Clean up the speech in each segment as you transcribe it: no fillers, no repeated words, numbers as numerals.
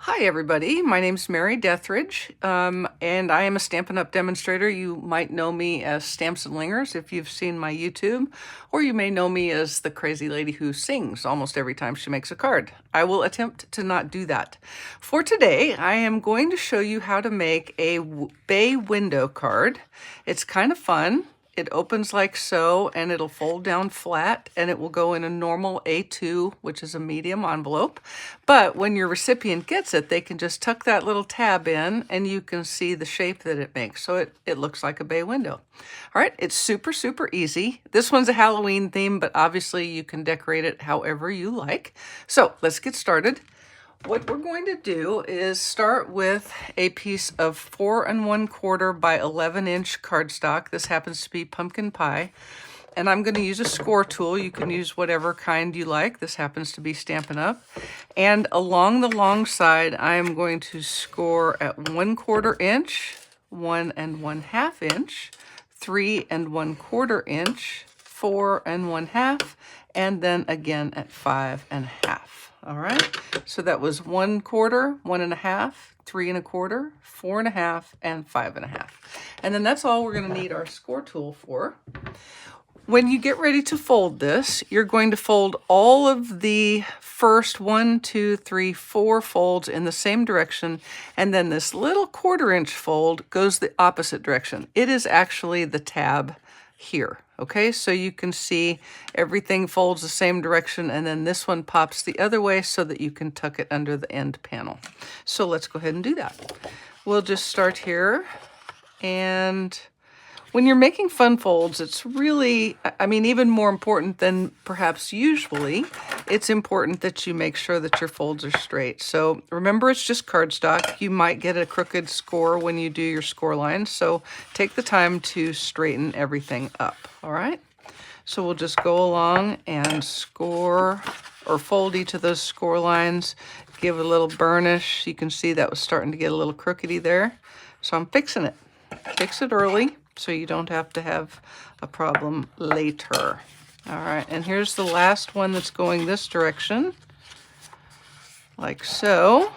Hi everybody, my name's Mary Dethridge, and I am a Stampin' Up! Demonstrator. You might know me as Stamps-N-Lingers if you've seen my YouTube, or you may know me as the crazy lady who sings almost every time she makes a card. I will attempt to not do that. For today, I am going to show you how to make a bay window card. It's kind of fun. It opens like so, and it'll fold down flat, and it will go in a normal A2, which is a medium envelope. But when your recipient gets it, they can just tuck that little tab in, and you can see the shape that it makes. So it looks like a bay window. All right, it's super, super easy. This one's a Halloween theme, but obviously you can decorate it however you like. So let's get started. What we're going to do is start with a piece of 4 1/4 by 11-inch cardstock. This happens to be pumpkin pie. And I'm going to use a score tool. You can use whatever kind you like. This happens to be Stampin' Up! And along the long side, I am going to score at 1/4 inch, 1 1/2 inch, 3 1/4 inch, 4 1/2, and then again at 5 1/2. All right, so that was 1/4, 1 1/2, 3 1/4, 4 1/2, and 5 1/2. And then that's all we're going to need our score tool for. When you get ready to fold this, you're going to fold all of the first 1, 2, 3, 4 folds in the same direction, and then this little 1/4 inch fold goes the opposite direction. It is actually the tab here. Okay, so you can see everything folds the same direction, and then this one pops the other way so that you can tuck it under the end panel. So let's go ahead and do that. We'll just start here, and when you're making fun folds, it's really, even more important than perhaps usually, it's important that you make sure that your folds are straight. So remember, it's just cardstock. You might get a crooked score when you do your score lines, so take the time to straighten everything up, all right? So we'll just go along and score or fold each of those score lines, give it a little burnish. You can see that was starting to get a little crookedy there. So I'm fixing it. Fix it early, so you don't have to have a problem later. All right, and here's the last one that's going this direction, like so.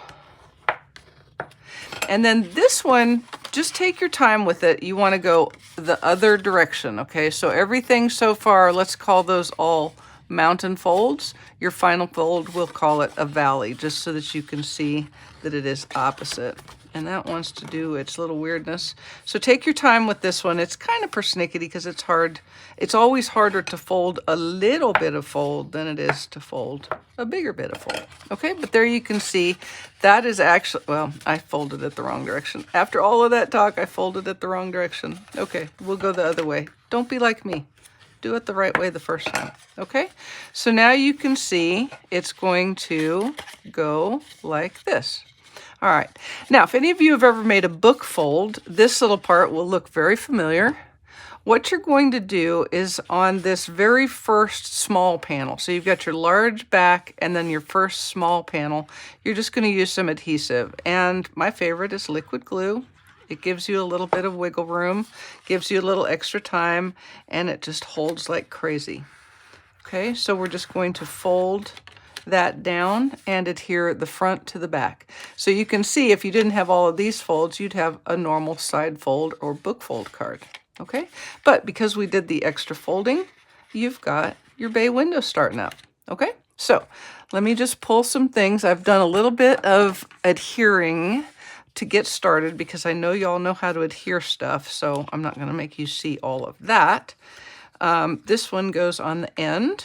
And then this one, just take your time with it. You want to go the other direction, okay? So everything so far, let's call those all mountain folds. Your final fold, we'll call it a valley, just so that you can see that it is opposite. And that wants to do its little weirdness. So take your time with this one. It's kind of persnickety because it's hard. It's always harder to fold a little bit of fold than it is to fold a bigger bit of fold. Okay, but there you can see that is actually, well, I folded it the wrong direction. After all of that talk, I folded it the wrong direction. Okay, we'll go the other way. Don't be like me. Do it the right way the first time. Okay, so now you can see it's going to go like this. All right, now if any of you have ever made a book fold, this little part will look very familiar. What you're going to do is on this very first small panel, so you've got your large back and then your first small panel, you're just going to use some adhesive. And my favorite is liquid glue. It gives you a little bit of wiggle room, gives you a little extra time, and it just holds like crazy. Okay, so we're just going to fold that down and adhere the front to the back. So you can see if you didn't have all of these folds, you'd have a normal side fold or book fold card. Okay, but because we did the extra folding, you've got your bay window starting up. Okay, so let me just pull some things. I've done a little bit of adhering to get started because I know y'all know how to adhere stuff, so I'm not going to make you see all of that. This one goes on the end.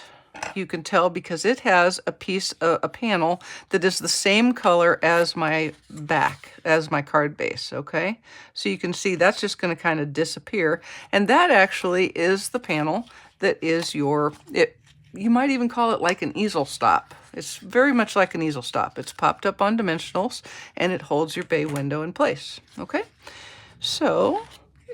You can tell because it has a piece, a panel that is the same color as my back, as my card base, okay? So you can see that's just going to kind of disappear. And that actually is the panel that is your, you might even call it like an easel stop. It's very much like an easel stop. It's popped up on dimensionals, and it holds your bay window in place, okay? So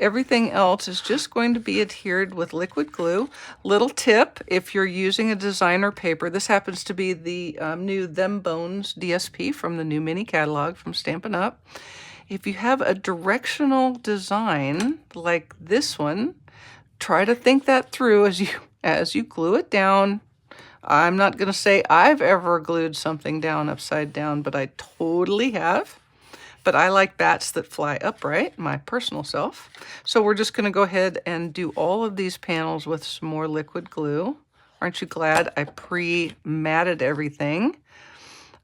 everything else is just going to be adhered with liquid glue. Little tip, if you're using a designer paper, this happens to be the new Them Bones DSP from the new mini catalog from Stampin' Up. If you have a directional design like this one, try to think that through as you glue it down I'm not going to say I've ever glued something down upside down, but I totally have. But I like bats that fly upright, my personal self. So we're just going to go ahead and do all of these panels with some more liquid glue. Aren't you glad I pre-matted everything?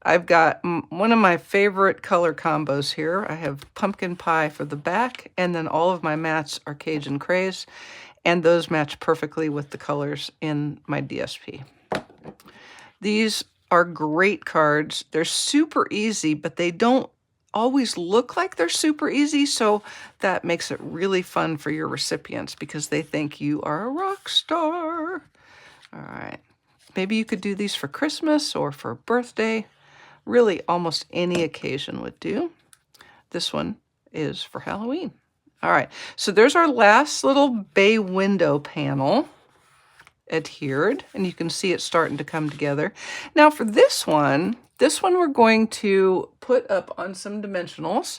I've got one of my favorite color combos here. I have pumpkin pie for the back, and then all of my mats are Cajun Craze, and those match perfectly with the colors in my DSP. These are great cards. They're super easy, but they don't always look like they're super easy, so that makes it really fun for your recipients because they think you are a rock star. All right, maybe you could do these for Christmas or for a birthday. Really, almost any occasion would do. This one is for Halloween. All right, so there's our last little bay window panel adhered, and you can see it starting to come together. Now for this one we're going to put up on some dimensionals.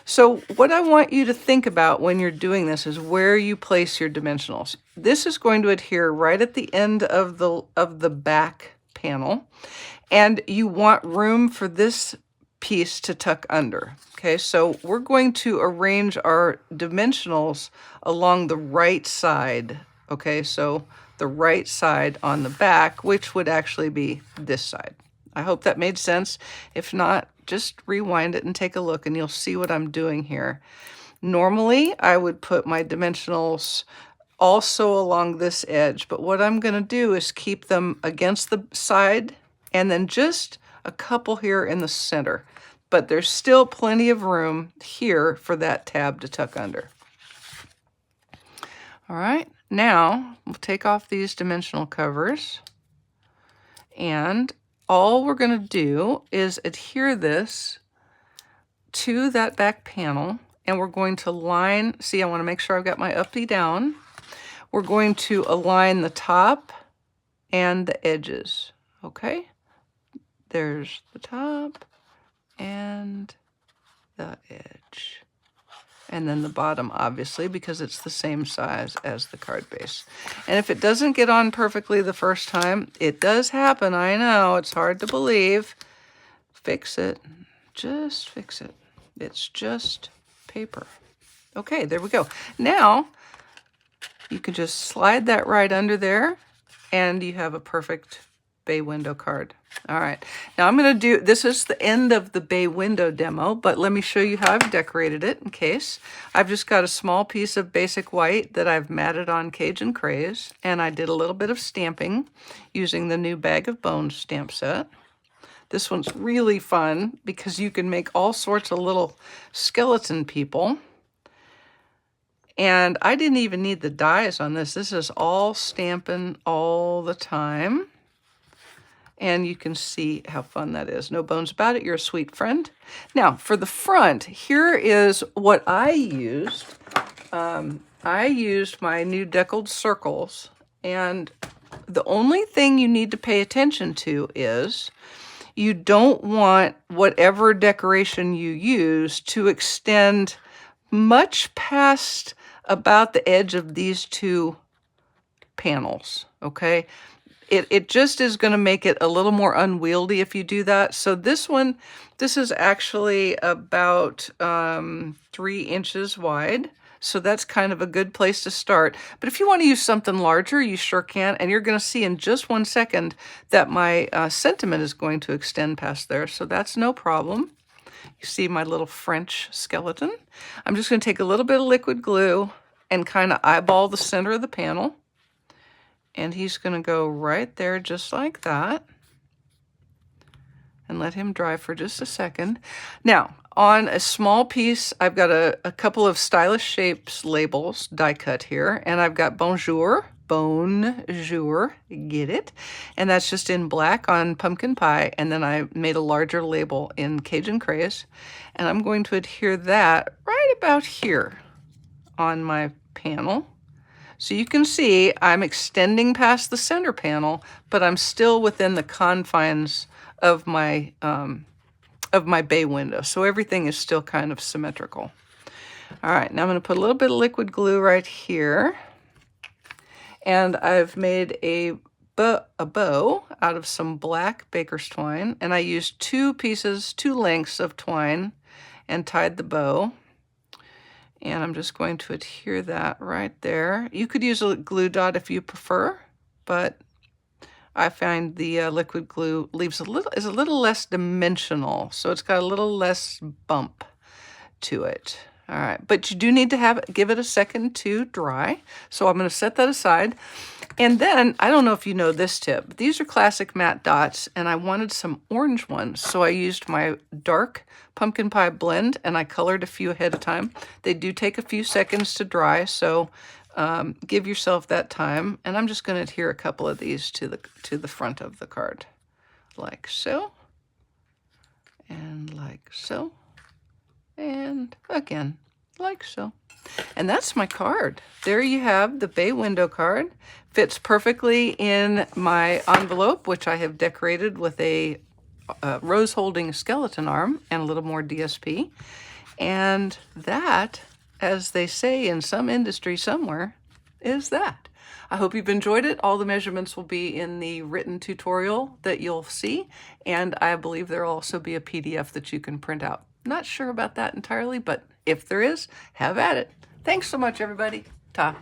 So what I want you to think about when you're doing this is where you place your dimensionals. This is going to adhere right at the end of the back panel, and you want room for this piece to tuck under. Okay, so we're going to arrange our dimensionals along the right side. Okay, so the right side on the back, which would actually be this side. I hope that made sense. If not, just rewind it and take a look and you'll see what I'm doing here. Normally, I would put my dimensionals also along this edge, but what I'm going to do is keep them against the side and then just a couple here in the center. But there's still plenty of room here for that tab to tuck under. All right, now we'll take off these dimensional covers, and all we're going to do is adhere this to that back panel, and we're going to line, see, I want to make sure I've got my uppy down. We're going to align the top and the edges, okay? There's the top and the edge. And then the bottom, obviously, because it's the same size as the card base. And if it doesn't get on perfectly the first time, it does happen, I know, it's hard to believe. Fix it, just fix it. It's just paper. Okay, there we go. Now, you can just slide that right under there, and you have a perfect bay window card. All right, now I'm going to do, this is the end of the bay window demo, but let me show you how I've decorated it in case. I've just got a small piece of basic white that I've matted on Cajun Craze, and I did a little bit of stamping using the new Bag of Bones stamp set. This one's really fun because you can make all sorts of little skeleton people. And I didn't even need the dies on this. This is all Stampin' all the time. And you can see how fun that is. No bones about it. You're a sweet friend. Now, for the front, here is what I used. I used my new deckled circles. And the only thing you need to pay attention to is you don't want whatever decoration you use to extend much past about the edge of these two panels, okay? It just is going to make it a little more unwieldy if you do that. So this one, this is actually about 3 inches wide. So that's kind of a good place to start. But if you want to use something larger, you sure can. And you're going to see in just 1 second that my sentiment is going to extend past there. So that's no problem. You see my little French skeleton. I'm just going to take a little bit of liquid glue and kind of eyeball the center of the panel. And he's going to go right there just like that. And let him dry for just a second. Now, on a small piece, I've got a couple of Stylish Shapes labels die cut here. And I've got Bonjour, get it? And that's just in black on pumpkin pie. And then I made a larger label in Cajun Craze. And I'm going to adhere that right about here on my panel. So you can see I'm extending past the center panel, but I'm still within the confines of my bay window. So everything is still kind of symmetrical. All right, now I'm going to put a little bit of liquid glue right here. And I've made a a bow out of some black baker's twine, and I used 2 lengths of twine and tied the bow. And I'm just going to adhere that right there. You could use a glue dot if you prefer, but I find the liquid glue is a little less dimensional, so it's got a little less bump to it. All right, but you do need to give it a second to dry. So I'm going to set that aside. And then, I don't know if you know this tip. These are classic matte dots, and I wanted some orange ones. So I used my dark pumpkin pie blend, and I colored a few ahead of time. They do take a few seconds to dry, so give yourself that time. And I'm just going to adhere a couple of these to the front of the card, like so, and like so. And again, like so. And that's my card. There you have the bay window card. Fits perfectly in my envelope, which I have decorated with a rose holding skeleton arm and a little more DSP. And that, as they say in some industry somewhere, is that. I hope you've enjoyed it. All the measurements will be in the written tutorial that you'll see. And I believe there'll also be a PDF that you can print out. Not sure about that entirely, but if there is, have at it. Thanks so much, everybody. Ta.